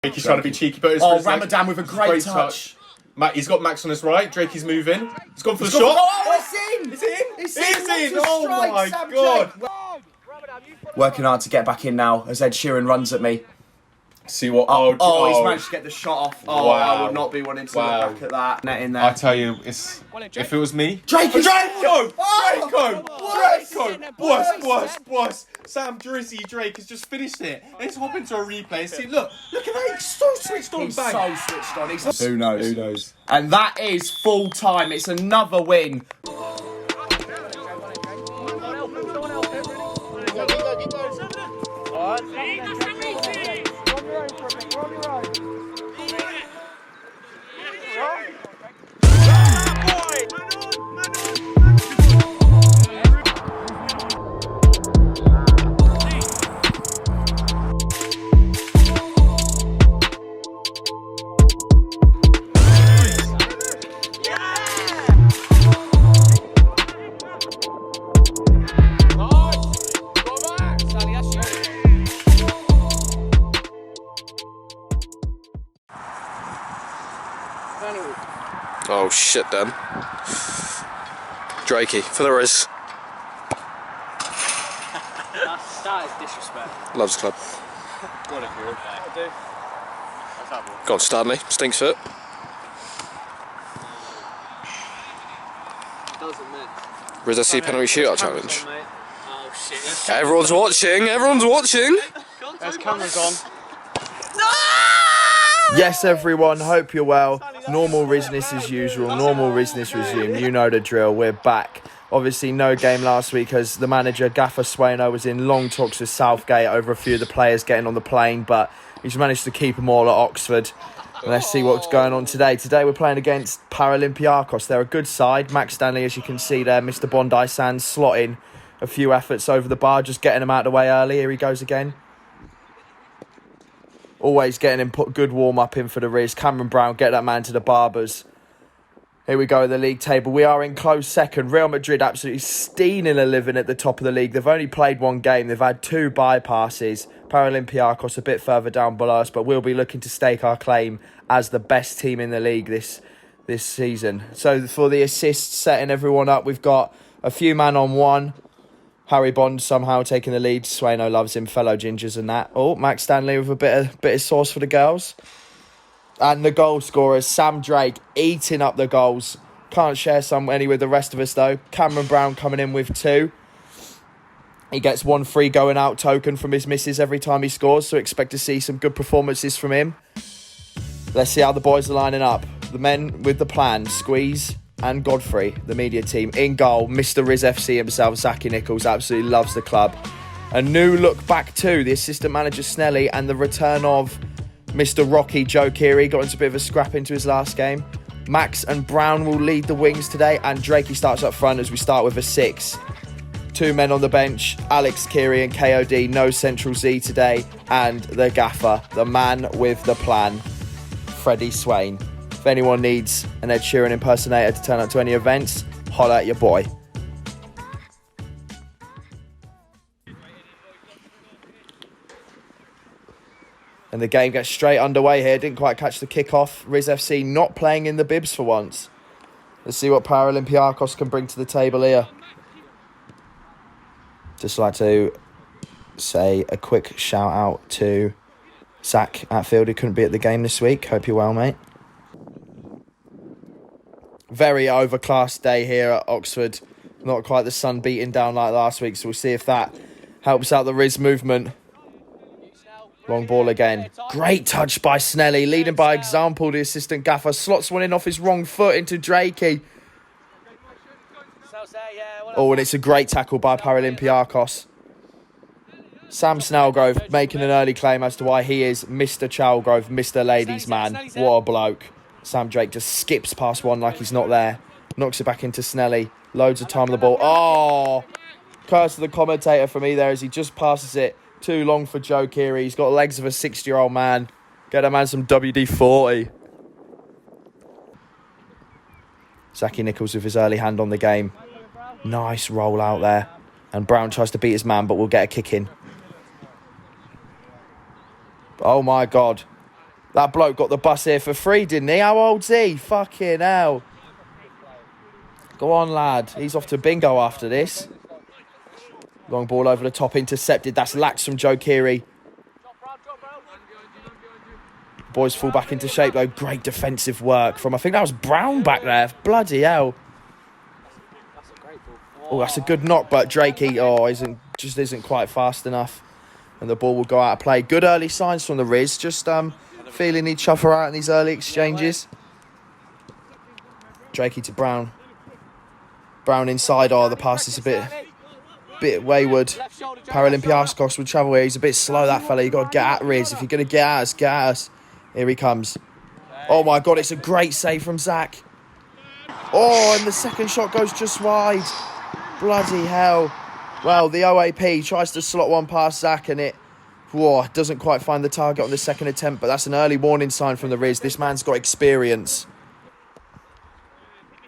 He's trying to be cheeky, but it's Ramadan with a great touch. He's got Max on his right. Drake is moving. He's gone for the shot. Oh, it's in! It's in! Oh my God! Working hard to get back in now as Ed Sheeran runs at me. See what? He's managed to get the shot off. Oh, wow. I would not be wanting to look back at that. Net in there. I tell you, if it was me, Draco! Boss! Sam Drizzy Drake has just finished it. Let's hop into a replay and see. Look at that! He's so switched on. He's so switched on. Who knows? And that is full time. It's another win. Oh shit, Dan. Drakey, for the Riz. That is disrespect. Loves the club. What if you're I do. What's that, boy? Go on, Stanley. Stinks fit. Doesn't miss. Riz SC penalty shootout challenge. Oh shit. Everyone's watching. Everyone's watching. There's cameras on. Yes, everyone, hope you're well. Normal business as usual, normal business resume. You know the drill, we're back. Obviously, no game last week as the manager, Gaffer Swano, was in long talks with Southgate over a few of the players getting on the plane, but he's managed to keep them all at Oxford. And let's see what's going on today. Today, we're playing against Paralympiakos. They're a good side. Max Stanley, as you can see there, Mr. Bondi Sands slotting a few efforts over the bar, just getting them out of the way early. Here he goes again. Always getting him put good warm-up in for the Riz. Cameron Brown, get that man to the barbers. Here we go, the league table. We are in close second. Real Madrid absolutely stealing a living at the top of the league. They've only played one game. They've had 2 bypasses. Paralympiakos a bit further down below us, but we'll be looking to stake our claim as the best team in the league this season. So for the assists, setting everyone up, we've got a few man on one. Harry Bond somehow taking the lead. Swano loves him, fellow gingers and that. Oh, Max Stanley with a bit of sauce for the girls. And the goal scorers, Sam Drake eating up the goals. Can't share any with the rest of us though. Cameron Brown coming in with 2. He gets 1 free going out token from his misses every time he scores, so expect to see some good performances from him. Let's see how the boys are lining up. The men with the plan, Squeeze and Godfrey, the media team. In goal, Mr. Riz FC himself, Zachy Nichols, absolutely loves the club. A new look back too, the assistant manager Snelly, and the return of Mr. Rocky Joe Keary. Got into a bit of a scrap into his last game. Max and Brown will lead the wings today, and Drakey starts up front as we start with a 6. 2 men on the bench, Alex Keary and KOD, no Central Z today, and the gaffer, the man with the plan, Freddie Swain. If anyone needs an Ed Sheeran impersonator to turn up to any events, holler at your boy. And the game gets straight underway here. Didn't quite catch the kickoff. Riz FC not playing in the bibs for once. Let's see what Paralympiakos can bring to the table here. Just like to say a quick shout out to Zach Atfield, who couldn't be at the game this week. Hope you're well, mate. Very overclass day here at Oxford. Not quite the sun beating down like last week, so we'll see if that helps out the Riz movement. Long ball again. Great touch by Snelly, leading by example. The assistant gaffer slots one in off his wrong foot into Drakey. Oh, and it's a great tackle by Paralympiakos. Sam Snellgrove making an early claim as to why he is Mr. Chalgrove, Mr. Ladies Man. What a bloke. Sam Drake just skips past one like he's not there. Knocks it back into Snelly. Loads of time on the ball. Oh! Curse to the commentator for me there as he just passes it too long for Joe Keary. He's got legs of a 60-year-old man. Get a man some WD-40. Zachy Nichols with his early hand on the game. Nice roll out there. And Brown tries to beat his man, but will get a kick in. Oh my God. That bloke got the bus here for free, didn't he? How old's he? Fucking hell. Go on, lad. He's off to bingo after this. Long ball over the top, intercepted. That's lax from Joe Keary. Boys fall back into shape, though. Great defensive work from, I think that was Brown back there. Bloody hell. Oh, that's a good knock, but Drakey, isn't quite fast enough. And the ball will go out of play. Good early signs from the Riz. Just feeling each other out in these early exchanges. Drakey to Brown. Brown inside. Oh, the pass is a bit wayward. Paralympiakos will travel here. He's a bit slow, that fella. You've got to get at Riz. If you're going to get at us, get at us. Here he comes. Oh, my God. It's a great save from Zach. Oh, and the second shot goes just wide. Bloody hell. Well, the OAP tries to slot one past Zach, and it doesn't quite find the target on the second attempt, but that's an early warning sign from the Riz. This man's got experience.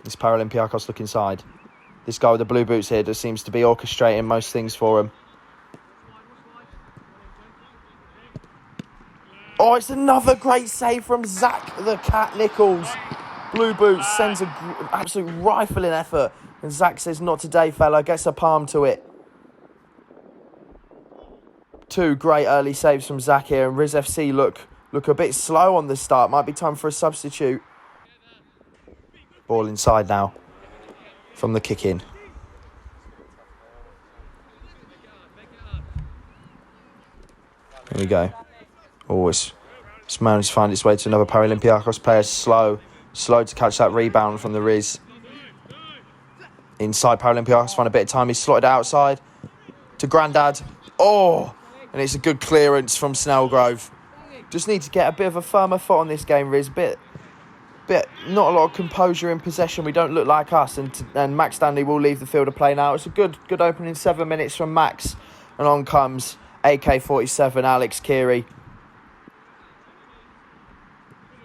This Paralympiakos look inside. This guy with the blue boots here just seems to be orchestrating most things for him. Oh, it's another great save from Zach the Cat Nichols. Blue boots sends an absolute rifling effort. And Zach says, not today, fella. Gets a palm to it. Two great early saves from Zach here. And Riz FC look a bit slow on the start. Might be time for a substitute. Ball inside now from the kick in. Here we go. Always. This man's found its way to another Paralympiakos player. Slow to catch that rebound from the Riz. Inside Paralympiakos, find a bit of time. He's slotted outside to Grandad. Oh, and it's a good clearance from Snellgrove. Just need to get a bit of a firmer foot on this game, Riz. Bit not a lot of composure in possession. We don't look like us, and Max Stanley will leave the field of play now. It's a good opening 7 minutes from Max, and on comes AK-47 Alex Keary.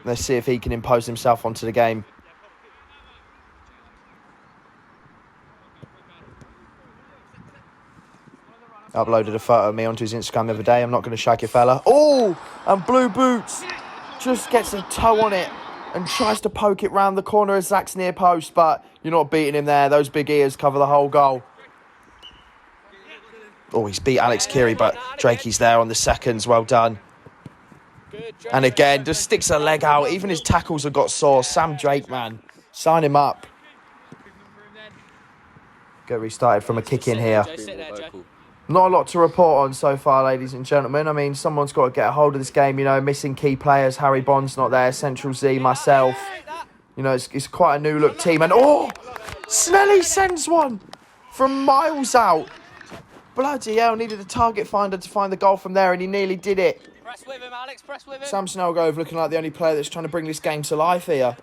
Let's see if he can impose himself onto the game. Uploaded a photo of me onto his Instagram the other day. I'm not going to shag your fella. Oh, and Blue Boots just gets a toe on it and tries to poke it round the corner of Zach's near post, but you're not beating him there. Those big ears cover the whole goal. Oh, he's beat Alex Keary, but Drakey's there on the seconds. Well done. And again, just sticks a leg out. Even his tackles have got sore. Sam Drake, man. Sign him up. Get restarted from a kick in here. Not a lot to report on so far, ladies and gentlemen. I mean, someone's got to get a hold of this game. You know, missing key players. Harry Bond's not there. Central Z, myself. You know, it's quite a new look team. And oh, Snelly sends one from miles out. Bloody hell, needed a target finder to find the goal from there, and he nearly did it. Press with him, Alex. Press with him. Sam Snellgrove looking like the only player that's trying to bring this game to life here.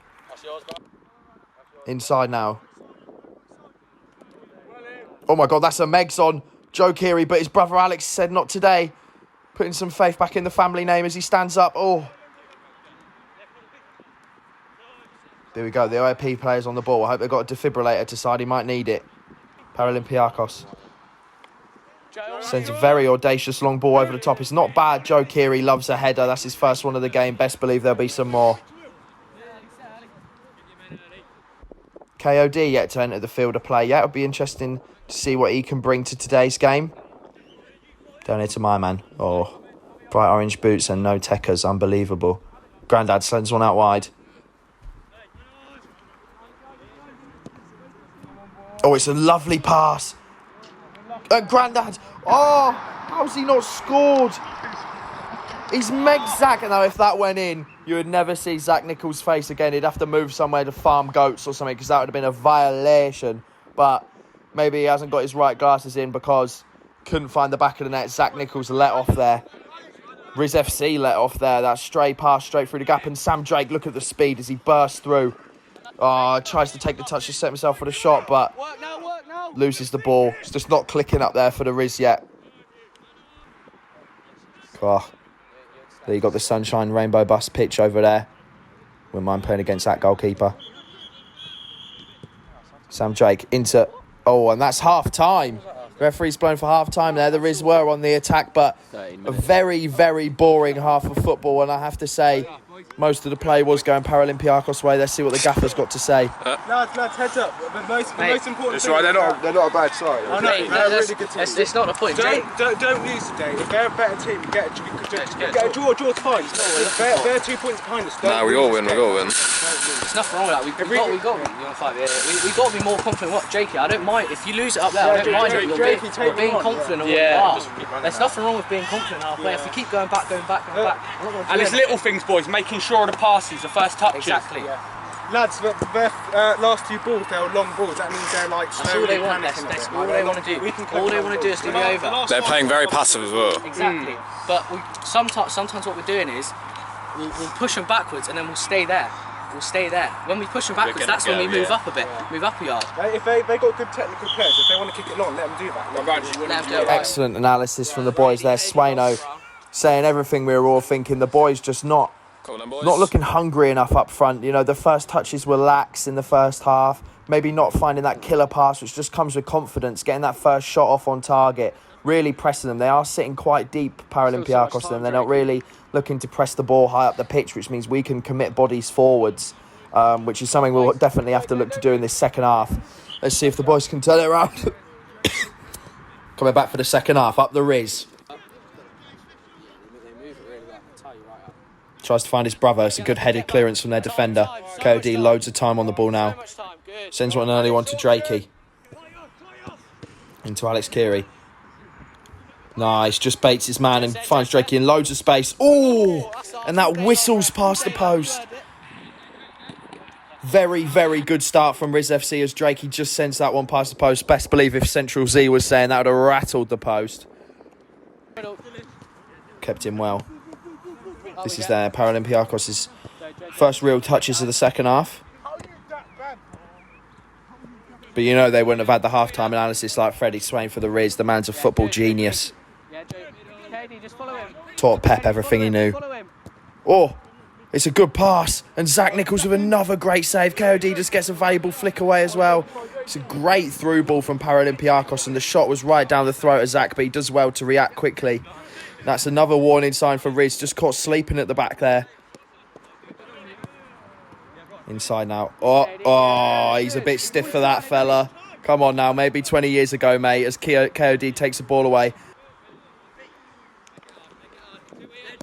Inside now. Oh my God, that's a Megs on Joe Keary, but his brother Alex said not today. Putting some faith back in the family name as he stands up. Oh. There we go, the OIP players on the ball. I hope they've got a defibrillator to side. He might need it. Paralympiakos. Sends a very audacious long ball over the top. It's not bad. Joe Keary loves a header. That's his first one of the game. Best believe there'll be some more. KOD yet to enter the field of play. Yeah, it'll be interesting to see what he can bring to today's game. Down here to my man. Oh, bright orange boots and no techers. Unbelievable. Grandad sends one out wide. Oh, it's a lovely pass. Grandad. Oh, how's he not scored? He's megged Zach. Now, if that went in, you would never see Zach Nichols' face again. He'd have to move somewhere to farm goats or something, because that would have been a violation. But maybe he hasn't got his right glasses in because couldn't find the back of the net. Zach Nichols let off there. Riz FC let off there. That stray pass straight through the gap. And Sam Drake, look at the speed as he bursts through. Oh, tries to take the touch to set himself for the shot, but loses the ball. It's just not clicking up there for the Riz yet. Oh. There you got the Sunshine Rainbow Bus pitch over there. Wouldn't mind playing against that goalkeeper. Sam Drake into... Oh, and that's half time. Referee's blown for half-time there. The Riz were on the attack, but a very, very boring half of football. And I have to say, most of the play was going Paralympiakos' way. Let's see what the gaffer's got to say. Lads, heads up. The most important It's thing. right, they're not a bad side. I know, they're a really good team. It's not the point. Don't lose today. If they're a better team, get a draw. Draw's fine. They're 2 points behind us. Nah, we all win. There's nothing wrong with that. We got we got to be more confident. What, Jakey? I don't mind if you lose it up there. I don't mind it. You're being confident. Of what you are. There's nothing wrong with being confident halfway. If we keep going back. And it's little things, boys. Making sure of the passes, the first touches. Exactly. Lads, their last 2 balls, they were long balls. That means they're like That's all they want. That's all they want to do. All they want to do is do me over. They're playing very passive as well. Exactly. But sometimes what we're doing is we'll push them backwards and then we'll stay there. When we push them backwards, that's when we move up a bit, move up a yard. If they got good technical players, if they want to kick it long, let them do that. Let them do it. Excellent analysis from the boys there. Swano saying everything we were all thinking. The boys just not looking hungry enough up front. You know, the first touches were lax in the first half. Maybe not finding that killer pass, which just comes with confidence. Getting that first shot off on target. Really pressing them. They are sitting quite deep, Paralympiakos, and they're not really looking to press the ball high up the pitch, which means we can commit bodies forwards, which is something we'll definitely have to look to do in this second half. Let's see if the boys can turn it around. Coming back for the second half, up the Riz. Tries to find his brother. It's a good headed clearance from their defender. KOD loads of time on the ball now. Sends one early one to Drakey. Into Alex Keary. Nice, just baits his man and finds Drakey in loads of space. Oh, and that whistles past the post. Very, very good start from Riz FC as Drakey just sends that one past the post. Best believe if Central Z was saying that would have rattled the post. Kept him well. This is their Paralympiakos' first real touches of the second half. But you know they wouldn't have had the half-time analysis like Freddie Swain for the Riz. The man's a football genius. Taught Pep everything he knew. Oh, it's a good pass. And Zach Nichols with another great save. KOD just gets a valuable flick away as well. It's a great through ball from Paralympiakos. And the shot was right down the throat of Zach, but he does well to react quickly. That's another warning sign for Riz. Just caught sleeping at the back there. Inside now. Oh, he's a bit stiff for that fella. Come on now, maybe 20 years ago, mate, as KOD takes the ball away.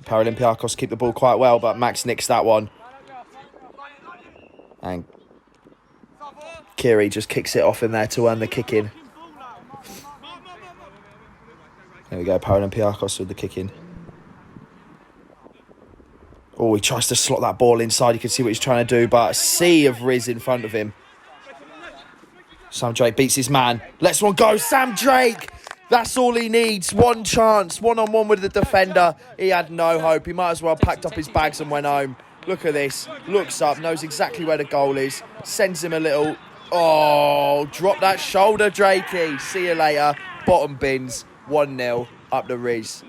Paralympiakos keep the ball quite well, but Max nicks that one. And Kiri just kicks it off in there to earn the kick in. There we go, Paralympiakos with the kick in. Oh, he tries to slot that ball inside. You can see what he's trying to do, but a sea of Riz in front of him. Sam Drake beats his man. Let's one go, Sam Drake! That's all he needs. One chance, one-on-one with the defender. He had no hope. He might as well have packed up his bags and went home. Look at this. Looks up, knows exactly where the goal is. Sends him a little... Oh, drop that shoulder, Drakey. See you later. Bottom bins. 1-0 up the Riz.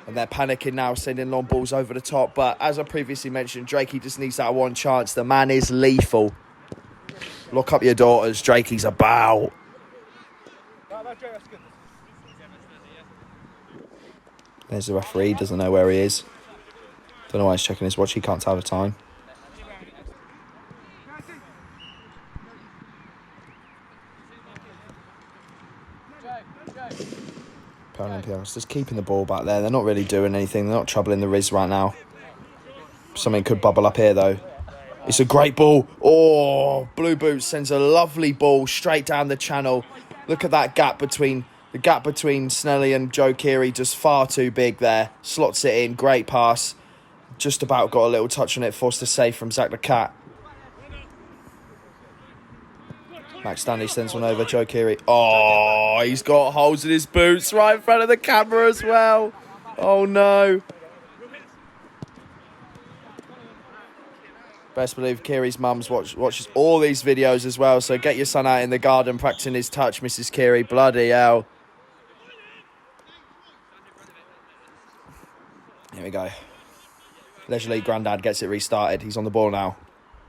And they're panicking now, sending long balls over the top. But as I previously mentioned, Drakey just needs that one chance. The man is lethal. Lock up your daughters. Drakey's about. There's the referee. Doesn't know where he is. Don't know why he's checking his watch. He can't tell the time. Paralympiakos just keeping the ball back there. They're not really doing anything. They're not troubling the Riz right now. Something could bubble up here though. It's a great ball. Oh, Blue Boots sends a lovely ball straight down the channel. Look at that gap between Snelly and Joe Keary, just far too big there. Slots it in. Great pass. Just about got a little touch on it. Forced to save from Zach the Cat. Max Stanley sends one over. Joe Keary. Oh, he's got holes in his boots right in front of the camera as well. Oh, no. Best believe Keary's mum's watches all these videos as well. So get your son out in the garden practicing his touch, Mrs. Keary. Bloody hell. Here we go. Leisurely Grandad gets it restarted. He's on the ball now.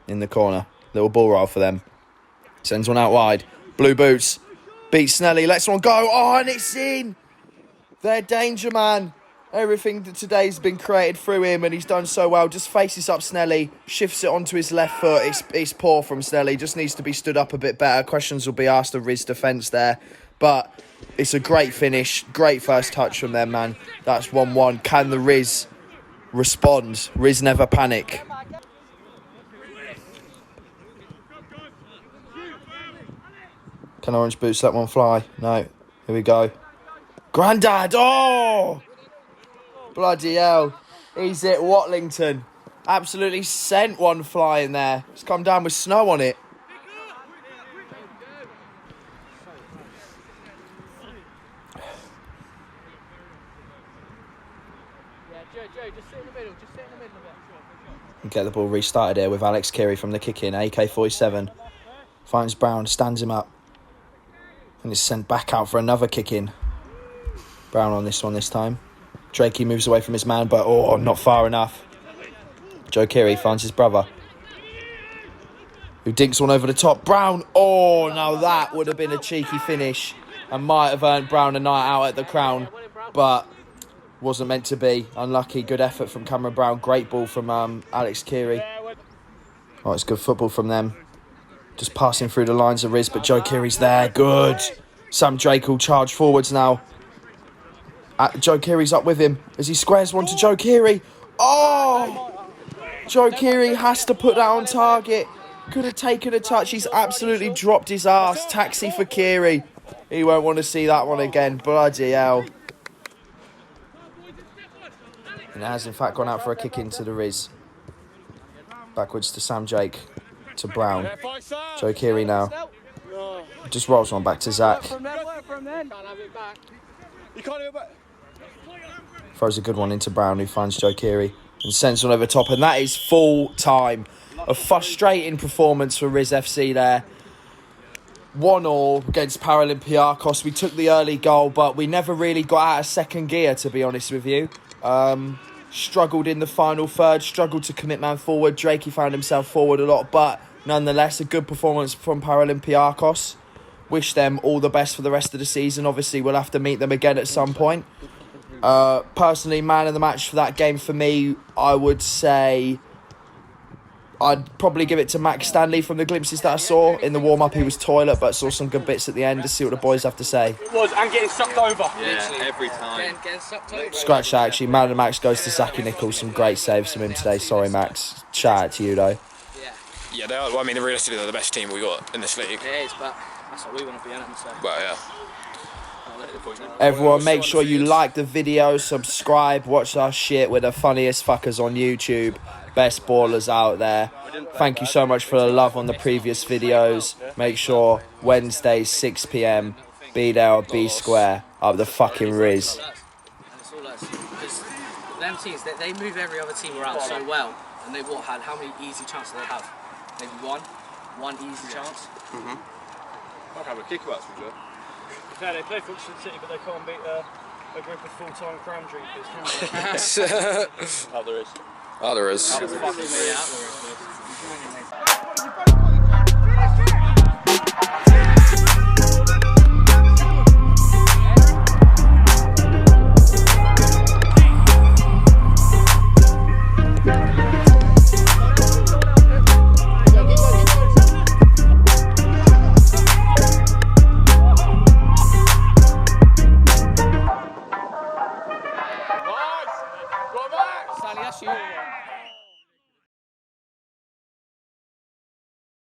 In the corner. Little ball roll for them. Sends one out wide. Blue Boots. Beat Snelly, lets one go. Oh, and it's in. Their danger man. Everything that today's been created through him, and he's done so well. Just faces up Snelly, shifts it onto his left foot. It's poor from Snelly. Just needs to be stood up a bit better. Questions will be asked of Riz defence there. But it's a great finish. Great first touch from them, man. That's 1-1. Can the Riz respond? Riz never panic. Can Orange Boots let one fly? No. Here we go. Grandad! Oh! Bloody hell. He's at Watlington. Absolutely sent one flying there. It's come down with snow on it. Get the ball restarted here with Alex Keary from the kick-in. AK-47. Finds Brown, stands him up. And is sent back out for another kick-in. Brown on this one this time. Drakey moves away from his man, but not far enough. Joe Keary finds his brother, who dinks one over the top. Brown, now that would have been a cheeky finish and might have earned Brown a night out at the Crown, but wasn't meant to be. Unlucky. Good effort from Cameron Brown. Great ball from Alex Keary. Oh, it's good football from them. Just passing through the lines of Riz, but Joe Keary's there. Good. Sam Drake will charge forwards now. Joe Keary's up with him as he squares one to Joe Keary. Oh! Joe Keary has to put that on target. Could have taken a touch. He's absolutely dropped his arse. Taxi for Keary. He won't want to see that one again. Bloody hell. And it has in fact gone out for a kick into the Riz. Backwards to Sam Drake. To Brown. Joe Keary now. Just rolls one back to Zach. Throws a good one into Brown, who finds Joe Keary and sends one over top, and that is full time. A frustrating performance for Riz FC there. 1-1 against Paralympiakos. We took the early goal, but we never really got out of second gear, to be honest with you. Struggled in the final third, struggled to commit man forward. Drakey found himself forward a lot, but nonetheless, a good performance from Paralympiakos. Wish them all the best for the rest of the season. Obviously, we'll have to meet them again at some point. Personally, man of the match for that game for me, I would say I'd probably give it to Max Stanley from the glimpses that I saw. In the warm-up, he was toilet, but saw some good bits at the end to see what the boys have to say. It was, and getting sucked over. Yeah, every time. Getting sucked over. Scratch that, actually. Man of the match goes to Zachy Nichols. Some great saves from him today. Sorry, Max. Shout out to you, though. Yeah, they are. Well, I mean, realistically, they're the best team we got in this league. It is, but that's what we want to be in it. So. Well, yeah. Everyone, make sure you like the video, subscribe, watch our shit. We're the funniest fuckers on YouTube. Best ballers out there. Thank you so much for the love on the previous videos. Make sure Wednesday 6 PM, be there or be square up the fucking Riz. And it's all us, because them teams, they move every other team around so well, and they've had how many easy chances they have? Maybe one easy chance. Might have a kick about some job. Yeah, they play for City, but they can't beat a group of full-time crown drinkers, can they? Oh, there is. Yeah, there is.